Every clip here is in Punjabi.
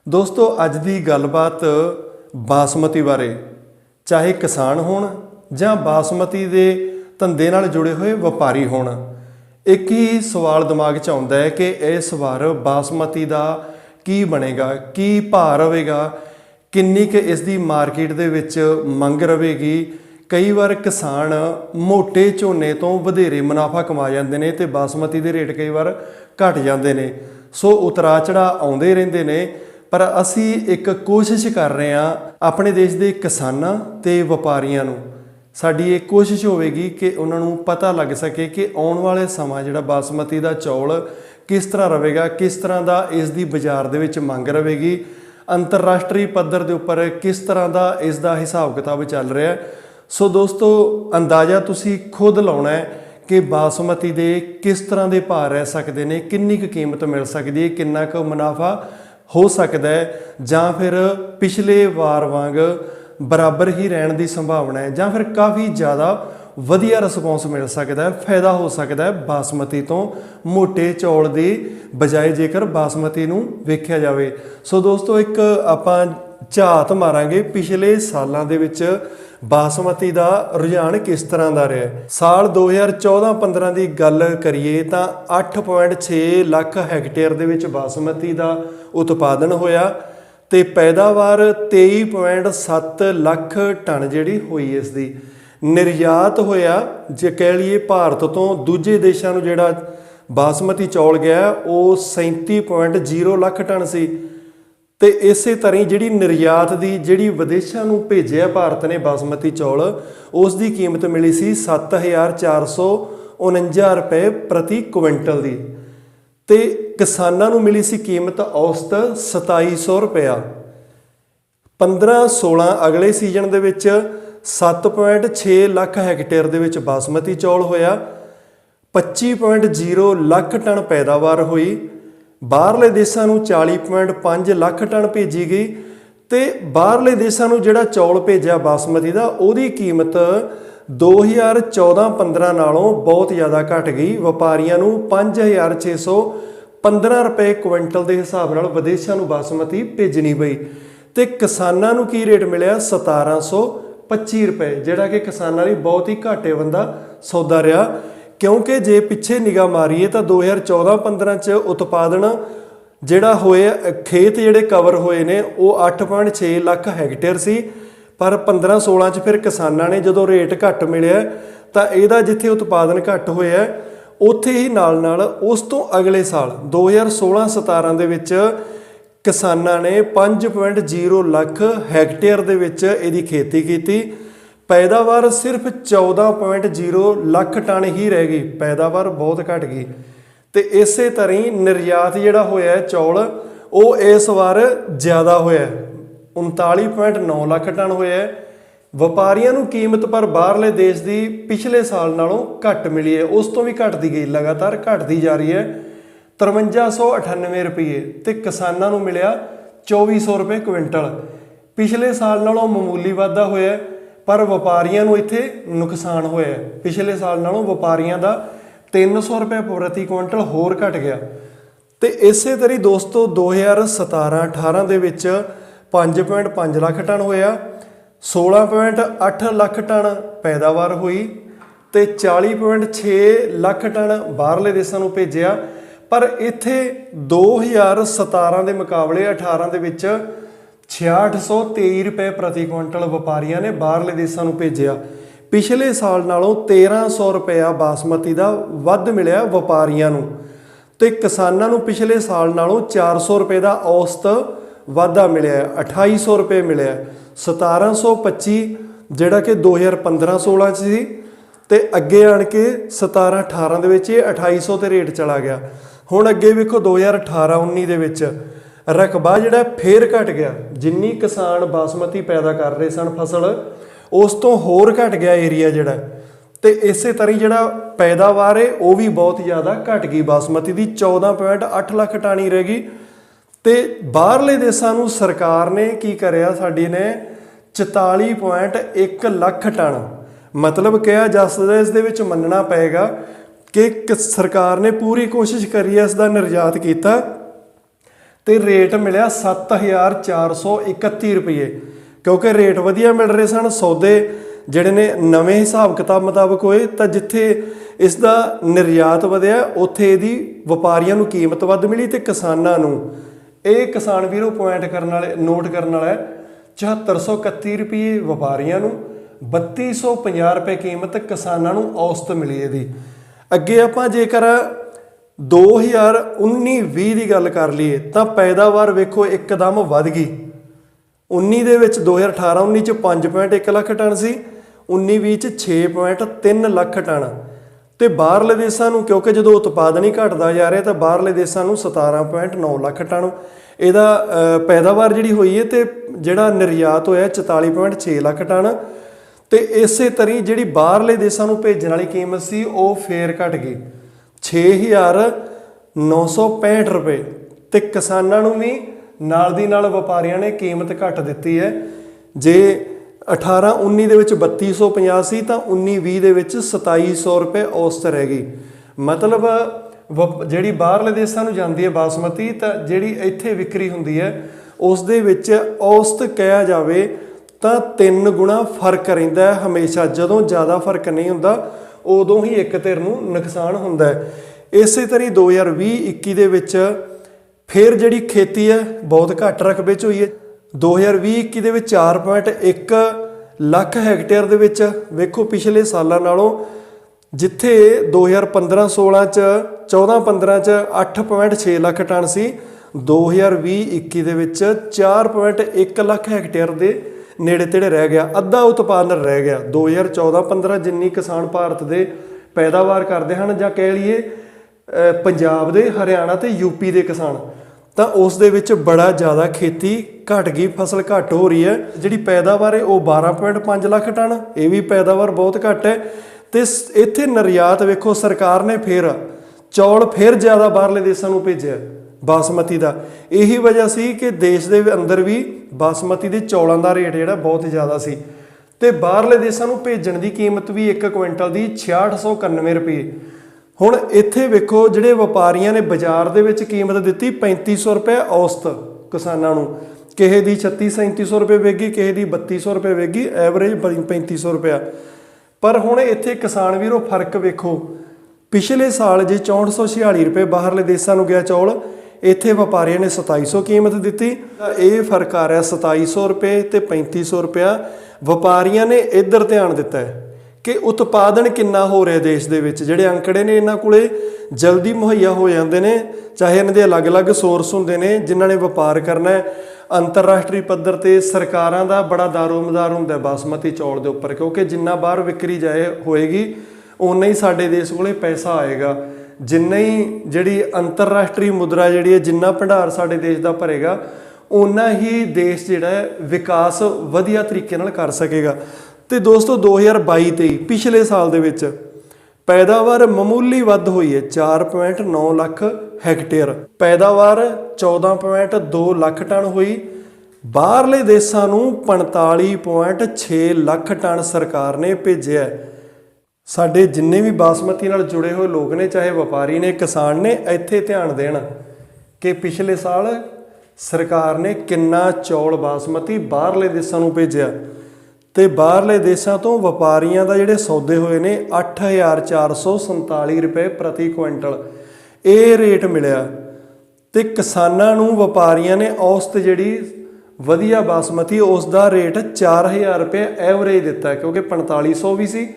दोस्तों अज की गलबात बासमती बारे, चाहे किसान होण जां बासमती दे धंधे नाल जुड़े हुए व्यापारी होण, एक ही सवाल दिमाग च आउंदा है कि इस बार बासमती दा की बनेगा, की भाव रहेगा, किन्नी क इसकी मार्केट दे विच मंग रहेगी। कई बार किसान मोटे झोने तो वधेरे मुनाफा कमा जाते हैं तो बासमती के रेट कई बार घट जाते हैं। सो उतरा चढ़ा आउंदे रहिंदे ने, पर असी एक कोशिश कर रहे हैं अपने देश के किसानां ते व्यापारियों नूं, साडी ये कोशिश होवेगी कि उन्होंने पता लग सके कि आने वाले समा जिहड़ा बासमती का चौल किस तरह रहेगा, किस तरह का इसकी बाजार दे विच मंग रहेगी, अंतरराष्ट्रीय पद्धर के उपर किस तरह का इसका हिसाब किताब चल रहा है। सो दोस्तों अंदाज़ा तुसी खुद लाउणा है कि बासमती दे किस तरह के भाव रह सकते हैं, किन्नी क कीमत मिल सकती है, किन्ना क मुनाफा हो सकता है, जां फिर पिछले वार वांग बराबर ही रहने की संभावना है, जां फिर काफ़ी ज़्यादा वधिया रिस्पॉन्स मिल सकता है, फायदा हो सकता है बासमती तो मोटे चौल की बजाय जेकर बासमती नूं वेख्या जाए। सो दोस्तों एक आपां झात मारांगे पिछले सालों के विच बासमती का रुझान किस तरह का रहा है। साल 2014-15 की गल करिए तो 8.6 लाख हैक्टेयर दे विच बासमती का उत्पादन होया ते पैदावार 23.7 लाख टन जिहड़ी होई इसदी। निर्यात होया जे कह लीए भारत तो दूजे देशों नूं जिहड़ा बासमती चौल गया वो 37.0 लाख टन सी। तो इस तरह जी निर्यात की जी विदेशों में भेजा भारत ने बासमती चौल, उसकी कीमत मिली सी 7,449 रुपए प्रति क्विंटल की, तो किसानों को मिली सी कीमत औसत 2700 रुपया। 15-16 अगले सीजन के विच 7.6 लाख हैक्टेयर दे विच बासमती चौल होया, 25.0 लाख टन पैदावार हुई, बाहरले देशों को 40.5 लाख टन भेजी गई, तो बाहरले देशों को जिहड़ा चौल भेजा बासमती का उहदी कीमत 2014-15 नालों बहुत ज़्यादा घट गई। व्यापारियों को 5,615 रुपए क्विंटल के हिसाब नाल विदेशों को बासमती भेजनी पई, तो किसानों को की रेट मिलिया 1,725 रुपए, जिहड़ा कि किसानों लई बहुत ही घाटे बंदा सौदा रहा। क्योंकि जे पिछे निगाह मारीए तो 2014-15 च उत्पादन जिहड़ा होया खेत जिहड़े कवर होए ने वो 8.6 लाख हैक्टेयर सी, पर 15-16 च फिर किसानां ने जदों रेट घट मिलिया तो इहदा जिथे उत्पादन घट होया उत्थे ही नाल नाल उस तो अगले साल 2016-17 दे विच किसानां ने 5.0 लाख हैक्टेयर दे विच इहदी खेती कीती। पैदावार सिर्फ 14.0 लाख टन ही रह गई, पैदावार बहुत घट गई। तो इस तरह ही निर्यात जिहड़ा होया चौल वो इस बार ज़्यादा होया 39.9 लाख टन होया। व्यापारियों को कीमत पर बाहरले देश की पिछले साल नालों घट मिली है, उस तो भी घटती गई, लगातार घटती जा रही है। 5398 रुपये तो किसानों को मिलिया 2400 रुपये क्विंटल, पिछले साल नालों मामूली वाधा होया, पर व्यापारियों को इत्थे नुकसान होया। पिछले साल नालों व्यापारियों का 300 रुपये प्रति क्विंटल होर घट गया। तो इस तरह दोस्तों 2017-18 दे विच 5.5 लाख टन होया, 16.8 लाख टन पैदावार हुई, तो 40.6 लाख टन बाहरले देशों को भेजा। पर इत्थे 2017 के मुकाबले 18 दे विच 6623 रुपए प्रति क्विंटल व्यापारियों ने बाहरले देशों को भेजा। पिछले साल नालों 1300 रुपया बासमती का वध मिलिया व्यापारियों को, तो किसानों को पिछले साल नालों 400 रुपए का औसत वाधा मिलिया, 2800 रुपये मिलिया। 1725 जिहड़ा कि 2015-16 सी, तो अगे आन के 17-18 दे विच 2800 ते रेट चला गया। हुण अगे वेखो 2018-19 दे विच रकबा जिहड़ा फिर घट गया, जिन्नी किसान बासमती पैदा कर रहे सन फसल उस तो होर घट गया एरिया जिहड़ा। तो इस तरह जिहड़ा पैदावार है वो भी बहुत ज़्यादा घट गई, बासमती की 14.8 लाख टन ही रह गई। तो बाहरले देशों को सरकार ने की करिया, साडी ने 44.1 लाख टन, मतलब कहा जा सकता है इस दे विच मनना पेगा कि सरकार ने पूरी कोशिश करी है इसका निर्यात किया ਤੇ ਰੇਟ ਮਿਲਿਆ 7431 ਰੁਪਏ, ਕਿਉਂਕਿ ਰੇਟ ਵਧੀਆ ਮਿਲ ਰਹੇ ਸਨ। ਸੌਦੇ ਜਿਹੜੇ ਨੇ ਨਵੇਂ ਹਿਸਾਬ ਕਿਤਾਬ ਮੁਤਾਬਕ ਹੋਏ, ਤਾਂ ਜਿੱਥੇ ਇਸ ਦਾ ਨਿਰਯਾਤ ਵਧਿਆ ਉੱਥੇ ਇਹਦੀ ਵਪਾਰੀਆਂ ਨੂੰ ਕੀਮਤ ਵੱਧ ਮਿਲੀ ਤੇ ਕਿਸਾਨਾਂ ਨੂੰ, ਇਹ ਕਿਸਾਨ ਵੀਰੋ ਪੁਆਇੰਟ ਕਰਨ ਵਾਲੇ ਨੋਟ ਕਰਨ ਵਾਲਾ 7431 ਰੁਪਏ ਵਪਾਰੀਆਂ ਨੂੰ, 3250 ਰੁਪਏ ਕੀਮਤ ਕਿਸਾਨਾਂ ਨੂੰ ਔਸਤ ਮਿਲੀ ਇਹਦੀ। ਅੱਗੇ ਆਪਾਂ ਜੇਕਰ 2019-20 ਦੀ ਗੱਲ ਕਰ ਲਈਏ ਤਾਂ ਪੈਦਾਵਾਰ ਵੇਖੋ ਇੱਕਦਮ ਵੱਧ ਗਈ। 19 ਦੇ ਵਿੱਚ 2018-19 ਚ 5.1 ਲੱਖ ਟਨ ਸੀ, 19-20 ਚ 6.3 ਲੱਖ ਟਨ। ਤੇ ਬਾਹਰਲੇ ਦੇਸ਼ਾਂ ਨੂੰ, ਕਿਉਂਕਿ ਜਦੋਂ ਉਤਪਾਦਨ ਹੀ ਘਟਦਾ ਜਾ ਰਿਹਾ ਤਾਂ ਬਾਹਰਲੇ ਦੇਸ਼ਾਂ ਨੂੰ 17.9 ਲੱਖ ਟਨ ਇਹਦਾ ਪੈਦਾਵਾਰ ਜਿਹੜੀ ਹੋਈ ਹੈ, ਤੇ ਜਿਹੜਾ ਨਿਰਯਾਤ ਹੋਇਆ 44.6 ਲੱਖ ਟਨ। ਤੇ ਇਸੇ ਤਰ੍ਹਾਂ ਜਿਹੜੀ ਬਾਹਰਲੇ ਦੇਸ਼ਾਂ ਨੂੰ ਭੇਜਣ ਵਾਲੀ ਕੀਮਤ ਸੀ ਉਹ ਫੇਰ ਘਟ ਗਈ 6,965 ਰੁਪਏ। ਤੇ ਕਿਸਾਨਾਂ ਨੂੰ ਵੀ ਨਾਲ ਦੀ ਨਾਲ ਵਪਾਰੀਆਂ ਨੇ ਕੀਮਤ ਘੱਟ ਦਿੱਤੀ ਹੈ। ਜੇ 18-19 ਦੇ ਵਿੱਚ 3250 ਸੀ ਤਾਂ 19-20 ਦੇ ਵਿੱਚ 2700 ਰੁਪਏ ਔਸਤ ਰਹਿ ਗਈ। ਮਤਲਬ ਜਿਹੜੀ ਬਾਹਰਲੇ ਦੇਸ਼ਾਂ ਨੂੰ ਜਾਂਦੀ ਹੈ ਬਾਸਮਤੀ, ਤਾਂ ਜਿਹੜੀ ਇੱਥੇ ਵਿਕਰੀ ਹੁੰਦੀ ਹੈ ਉਸ ਦੇ ਵਿੱਚ ਔਸਤ ਕਿਹਾ ਜਾਵੇ ਤਾਂ 3 ਗੁਣਾ ਫਰਕ ਰਹਿੰਦਾ ਹੈ ਹਮੇਸ਼ਾ। ਜਦੋਂ ਜ਼ਿਆਦਾ ਫਰਕ ਨਹੀਂ ਹੁੰਦਾ ਉਦੋਂ ਹੀ ਇੱਕ ਧਿਰ ਨੂੰ ਨੁਕਸਾਨ ਹੁੰਦਾ ਹੈ। ਇਸੇ ਤਰ੍ਹਾਂ 2020-21 ਦੇ ਵਿੱਚ ਫਿਰ ਜਿਹੜੀ ਖੇਤੀ ਹੈ ਬਹੁਤ ਘੱਟ ਰਕਬੇ 'ਚ ਹੋਈ ਹੈ। 2020-21 ਦੇ ਵਿੱਚ 4.1 ਲੱਖ ਹੈਕਟੇਅਰ ਦੇ ਵਿੱਚ ਵੇਖੋ ਪਿਛਲੇ ਸਾਲਾਂ ਨਾਲੋਂ, ਜਿੱਥੇ 2015-16 ਚ 14-15 ਚ 8.6 ਲੱਖ ਟਨ ਸੀ, 2020-21 ਦੇ ਵਿੱਚ 4.1 ਲੱਖ ਹੈਕਟੇਅਰ ਦੇ ਨੇੜੇ ਤੇੜੇ ਰਹਿ ਗਿਆ, ਅੱਧਾ ਉਤਪਾਦਨ ਰਹਿ ਗਿਆ। 2014-15 ਜਿੰਨੀ ਕਿਸਾਨ ਭਾਰਤ ਦੇ ਪੈਦਾਵਾਰ ਕਰਦੇ ਹਨ, ਜਾਂ ਕਹਿ ਲਈਏ ਪੰਜਾਬ ਦੇ, ਹਰਿਆਣਾ ਤੇ ਯੂਪੀ ਦੇ ਕਿਸਾਨ, ਤਾਂ ਉਸ ਦੇ ਵਿੱਚ ਬੜਾ ਜ਼ਿਆਦਾ ਖੇਤੀ ਘਟ ਗਈ, ਫਸਲ ਘੱਟ ਹੋ ਰਹੀ ਹੈ। ਜਿਹੜੀ ਪੈਦਾਵਾਰ ਹੈ ਉਹ 12.5 ਲੱਖ ਟਨ, ਇਹ ਵੀ ਪੈਦਾਵਾਰ ਬਹੁਤ ਘੱਟ ਹੈ। ਤੇ ਇੱਥੇ ਨਿਰਯਾਤ ਵੇਖੋ ਸਰਕਾਰ ਨੇ ਫਿਰ ਚੌਲ ਫਿਰ ਜ਼ਿਆਦਾ ਬਾਹਰਲੇ ਦੇਸ਼ਾਂ ਨੂੰ ਭੇਜਿਆ ਬਾਸਮਤੀ ਦਾ। ਇਹੀ ਵਜ੍ਹਾ ਸੀ ਕਿ ਦੇਸ਼ ਦੇ ਅੰਦਰ ਵੀ ਬਾਸਮਤੀ ਦੇ ਚੌਲਾਂ ਦਾ ਰੇਟ ਜਿਹੜਾ ਬਹੁਤ ਜ਼ਿਆਦਾ ਸੀ, ਤੇ ਬਾਹਰਲੇ ਦੇਸ਼ਾਂ ਨੂੰ ਭੇਜਣ ਦੀ ਕੀਮਤ ਵੀ 1 ਕੁਇੰਟਲ ਦੀ 6691 ਰੁਪਏ। ਹੁਣ ਇੱਥੇ ਵੇਖੋ ਜਿਹੜੇ ਵਪਾਰੀਆਂ ਨੇ ਬਾਜ਼ਾਰ ਦੇ ਵਿੱਚ ਕੀਮਤ ਦਿੱਤੀ 3500 ਰੁਪਏ ਔਸਤ ਕਿਸਾਨਾਂ ਨੂੰ, ਕਿਸੇ ਦੀ 3600-3700 ਰੁਪਏ ਵੇਗੀ, ਕਿਸੇ ਦੀ 3200 ਰੁਪਏ ਵੇਗੀ, ਐਵਰੇਜ 3500 ਰੁਪਇਆ। ਪਰ ਹੁਣ ਇੱਥੇ ਕਿਸਾਨ ਵੀਰੋ ਫਰਕ ਵੇਖੋ, ਪਿਛਲੇ ਸਾਲ ਜੇ 6446 ਰੁਪਏ ਬਾਹਰਲੇ ਦੇਸ਼ਾਂ ਨੂੰ ਗਿਆ ਚੌਲ, ਇੱਥੇ ਵਪਾਰੀਆਂ ਨੇ 2700 ਕੀਮਤ ਦਿੱਤੀ, ਤਾਂ ਇਹ ਫਰਕ ਆ ਰਿਹਾ 2700 ਰੁਪਏ ਤੇ 3500 ਰੁਪਇਆ। ਵਪਾਰੀਆਂ ਨੇ ਇੱਧਰ ਧਿਆਨ ਦਿੱਤਾ ਹੈ ਕਿ ਉਤਪਾਦਨ ਕਿੰਨਾ ਹੋ ਰਿਹਾ ਦੇਸ਼ ਦੇ ਵਿੱਚ। ਜਿਹੜੇ ਅੰਕੜੇ ਨੇ ਇਹਨਾਂ ਕੋਲੇ ਜਲਦੀ ਮੁਹੱਈਆ ਹੋ ਜਾਂਦੇ ਨੇ, ਚਾਹੇ ਇਹਨਾਂ ਦੇ ਅਲੱਗ-ਅਲੱਗ ਸੋਰਸ ਹੁੰਦੇ ਨੇ ਜਿਨ੍ਹਾਂ ਨੇ ਵਪਾਰ ਕਰਨਾ ਹੈ। ਅੰਤਰਰਾਸ਼ਟਰੀ ਪੱਧਰ ਤੇ ਸਰਕਾਰਾਂ ਦਾ ਬੜਾ ਦਾਰੋਮਦਾਰ ਹੁੰਦਾ ਬਾਸਮਤੀ ਚੌਲ ਦੇ ਉੱਪਰ, ਕਿਉਂਕਿ ਜਿੰਨਾ ਬਾਹਰ ਵਿਕਰੀ ਜਾਏ ਹੋਏਗੀ ਉਨਾ ਹੀ ਸਾਡੇ ਦੇਸ਼ ਕੋਲੇ ਪੈਸਾ ਆਏਗਾ। ਜਿੰਨਾ ਹੀ ਜਿਹੜੀ ਅੰਤਰਰਾਸ਼ਟਰੀ ਮੁਦਰਾ ਜਿਹੜੀ ਹੈ, ਜਿੰਨਾ ਭੰਡਾਰ ਸਾਡੇ ਦੇਸ਼ ਦਾ ਭਰੇਗਾ, ਉਨਾ ਹੀ ਦੇਸ਼ ਜਿਹੜਾ ਹੈ ਵਿਕਾਸ ਵਧੀਆ ਤਰੀਕੇ ਨਾਲ ਕਰ ਸਕੇਗਾ। ਤੇ ਦੋਸਤੋ 2022-23 ਪਿਛਲੇ ਸਾਲ ਦੇ ਵਿੱਚ ਪੈਦਾਵਾਰ ਮਾਮੂਲੀ ਵੱਧ ਹੋਈ ਹੈ, 4.9 ਲੱਖ ਹੈਕਟੇਅਰ, ਪੈਦਾਵਾਰ 14.2 ਲੱਖ ਟਨ ਹੋਈ। ਬਾਹਰਲੇ ਦੇਸ਼ਾਂ ਨੂੰ 45.6 ਲੱਖ ਟਨ ਸਰਕਾਰ ਨੇ ਭੇਜਿਆ। ਸਾਡੇ ਜਿੰਨੇ ਵੀ ਬਾਸਮਤੀ ਨਾਲ ਜੁੜੇ ਹੋਏ ਲੋਕ ਨੇ, ਚਾਹੇ ਵਪਾਰੀ ਨੇ, ਕਿਸਾਨ ਨੇ, ਇੱਥੇ ਧਿਆਨ ਦੇਣ ਕਿ ਪਿਛਲੇ ਸਾਲ ਸਰਕਾਰ ਨੇ ਕਿੰਨਾ ਚੌਲ ਬਾਸਮਤੀ ਬਾਹਰਲੇ ਦੇਸ਼ਾਂ ਨੂੰ ਭੇਜਿਆ। ਤੇ ਬਾਹਰਲੇ ਦੇਸ਼ਾਂ ਤੋਂ ਵਪਾਰੀਆਂ ਦਾ ਜਿਹੜੇ ਸੌਦੇ ਹੋਏ ਨੇ 8447 ਰੁਪਏ ਪ੍ਰਤੀ ਕੁਇੰਟਲ, ਇਹ ਰੇਟ ਮਿਲਿਆ। ਤੇ ਕਿਸਾਨਾਂ ਨੂੰ ਵਪਾਰੀਆਂ ਨੇ ਔਸਤ ਜਿਹੜੀ ਵਧੀਆ ਬਾਸਮਤੀ ਉਸ ਦਾ ਰੇਟ 4000 ਰੁਪਏ ਐਵਰੇਜ ਦਿੱਤਾ, ਕਿਉਂਕਿ 4500 ਵੀ ਸੀ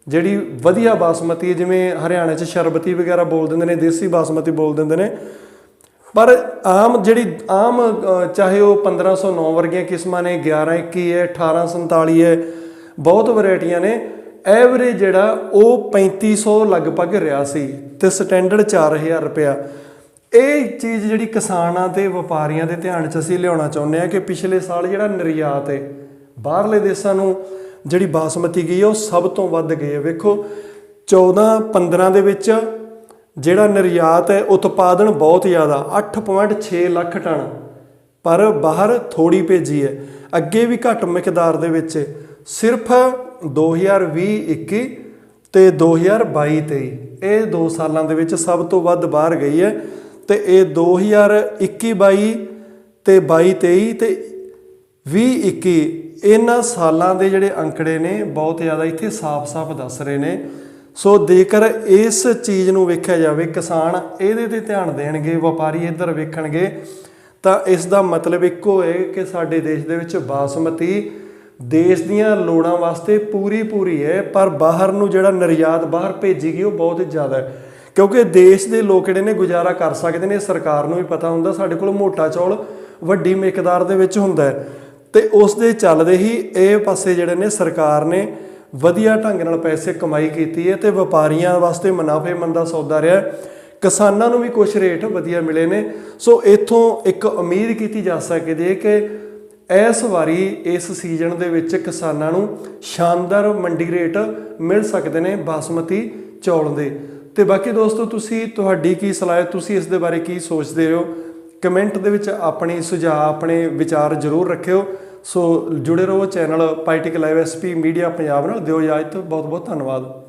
ਜਿਹੜੀ ਵਧੀਆ ਬਾਸਮਤੀ, ਜਿਵੇਂ ਹਰਿਆਣੇ 'ਚ ਸ਼ਰਬਤੀ ਵਗੈਰਾ ਬੋਲ ਦਿੰਦੇ ਨੇ, ਦੇਸੀ ਬਾਸਮਤੀ ਬੋਲ ਦਿੰਦੇ ਨੇ। ਪਰ ਆਮ ਜਿਹੜੀ ਆਮ ਚਾਹੇ ਉਹ 1509 ਵਰਗੀਆਂ ਕਿਸਮਾਂ ਨੇ, 1121 ਹੈ, 1847 ਹੈ, ਬਹੁਤ ਵੈਰਾਈਟੀਆਂ ਨੇ, ਐਵਰੇਜ ਜਿਹੜਾ ਉਹ 3500 ਲਗਭਗ ਰਿਹਾ ਸੀ ਤੇ ਸਟੈਂਡਰਡ 4000 ਰੁਪਇਆ। ਇਹ ਚੀਜ਼ ਜਿਹੜੀ ਕਿਸਾਨਾਂ ਤੇ ਵਪਾਰੀਆਂ ਦੇ ਧਿਆਨ 'ਚ ਅਸੀਂ ਲਿਆਉਣਾ ਚਾਹੁੰਦੇ ਹਾਂ ਕਿ ਪਿਛਲੇ ਸਾਲ ਜਿਹੜਾ ਨਿਰਯਾਤ ਹੈ ਬਾਹਰਲੇ ਦੇਸ਼ਾਂ ਨੂੰ ਜਿਹੜੀ ਬਾਸਮਤੀ ਗਈ ਉਹ ਸਭ ਤੋਂ ਵੱਧ ਗਈ ਹੈ। ਵੇਖੋ 14-15 ਦੇ ਵਿੱਚ ਜਿਹੜਾ ਨਿਰਯਾਤ ਹੈ ਉਤਪਾਦਨ ਬਹੁਤ ਜ਼ਿਆਦਾ 8.6 ਲੱਖ ਟਨ, ਪਰ ਬਾਹਰ ਥੋੜੀ ਭੇਜੀ ਹੈ। ਅੱਗੇ ਵੀ ਘੱਟ ਮਿਕਦਾਰ ਦੇ ਵਿੱਚ, ਸਿਰਫ 2020-21 ਤੇ 2022-23 ਇਹ 2 ਸਾਲਾਂ ਦੇ ਵਿੱਚ ਸਭ ਤੋਂ ਵੱਧ ਬਾਹਰ ਗਈ ਹੈ। ਤੇ ਇਹ 2021-22 ਤੇ 22-23 ਤੇ 20-21 ਇਹਨਾਂ ਸਾਲਾਂ ਦੇ ਜਿਹੜੇ ਅੰਕੜੇ ਨੇ ਬਹੁਤ ਜ਼ਿਆਦਾ ਇੱਥੇ ਸਾਫ਼-ਸਾਫ਼ ਦੱਸ ਰਹੇ ਨੇ। ਸੋ ਜੇਕਰ ਇਸ ਚੀਜ਼ ਨੂੰ ਵੇਖਿਆ ਜਾਵੇ, ਕਿਸਾਨ ਇਹਦੇ ਤੇ ਧਿਆਨ ਦੇਣਗੇ, ਵਪਾਰੀ ਇੱਧਰ ਵੇਖਣਗੇ, ਤਾਂ ਇਸ ਦਾ ਮਤਲਬ ਇੱਕੋ ਹੈ ਕਿ ਸਾਡੇ ਦੇਸ਼ ਦੇ ਵਿੱਚ ਬਾਸਮਤੀ ਦੇਸ਼ ਦੀਆਂ ਲੋੜਾਂ ਵਾਸਤੇ ਪੂਰੀ ਹੈ, ਪਰ ਬਾਹਰ ਨੂੰ ਜਿਹੜਾ ਨਿਰਯਾਤ ਬਾਹਰ ਭੇਜੀ ਗਈ ਉਹ ਬਹੁਤ ਜ਼ਿਆਦਾ ਹੈ, ਕਿਉਂਕਿ ਦੇਸ਼ ਦੇ ਲੋਕ ਜਿਹੜੇ ਨੇ ਗੁਜ਼ਾਰਾ ਕਰ ਸਕਦੇ ਨੇ। ਸਰਕਾਰ ਨੂੰ ਵੀ ਪਤਾ ਹੁੰਦਾ ਸਾਡੇ ਕੋਲ ਮੋਟਾ ਚੌਲ ਵੱਡੀ ਮਿਕਦਾਰ ਦੇ ਵਿੱਚ ਹੁੰਦਾ ਹੈ, ਤੇ ਉਸ ਦੇ ਚੱਲਦੇ ਹੀ ਇਹ ਪਾਸੇ ਜਿਹੜੇ ਨੇ ਸਰਕਾਰ ਨੇ ਵਧੀਆ ਢੰਗ ਨਾਲ ਪੈਸੇ ਕਮਾਈ ਕੀਤੀ ਹੈ, ਤੇ ਵਪਾਰੀਆਂ ਵਾਸਤੇ ਮੁਨਾਫੇਮੰਦ ਦਾ ਸੌਦਾ ਰਿਹਾ। ਕਿਸਾਨਾਂ ਨੂੰ ਵੀ ਕੁਝ ਰੇਟ ਵਧੀਆ ਮਿਲੇ ਨੇ। ਸੋ ਇੱਥੋਂ ਇੱਕ ਉਮੀਦ ਕੀਤੀ ਜਾ ਸਕਦੀ ਹੈ ਕਿ ਇਸ ਵਾਰੀ ਇਸ ਸੀਜ਼ਨ ਦੇ ਵਿੱਚ ਕਿਸਾਨਾਂ ਨੂੰ ਸ਼ਾਨਦਾਰ ਮੰਡੀ ਰੇਟ ਮਿਲ ਸਕਦੇ ਨੇ ਬਾਸਮਤੀ ਚੌਲ ਦੇ। ਤੇ ਬਾਕੀ ਦੋਸਤੋ, ਤੁਹਾਡੀ ਕੀ ਸਲਾਹ ਹੈ, ਤੁਸੀਂ ਇਸ ਦੇ ਬਾਰੇ ਕੀ ਸੋਚਦੇ ਹੋ? ਕਮੈਂਟ ਦੇ ਵਿੱਚ ਆਪਣੀ ਸੁਝਾਅ, ਆਪਣੇ ਵਿਚਾਰ ਜ਼ਰੂਰ ਰੱਖਿਓ। ਸੋ ਜੁੜੇ ਰਹੋ channel political live SP media Punjab ਨਾਲ। ਦਿਓ ਇਜਾਜ਼ਤ, ਬਹੁਤ ਬਹੁਤ ਧੰਨਵਾਦ।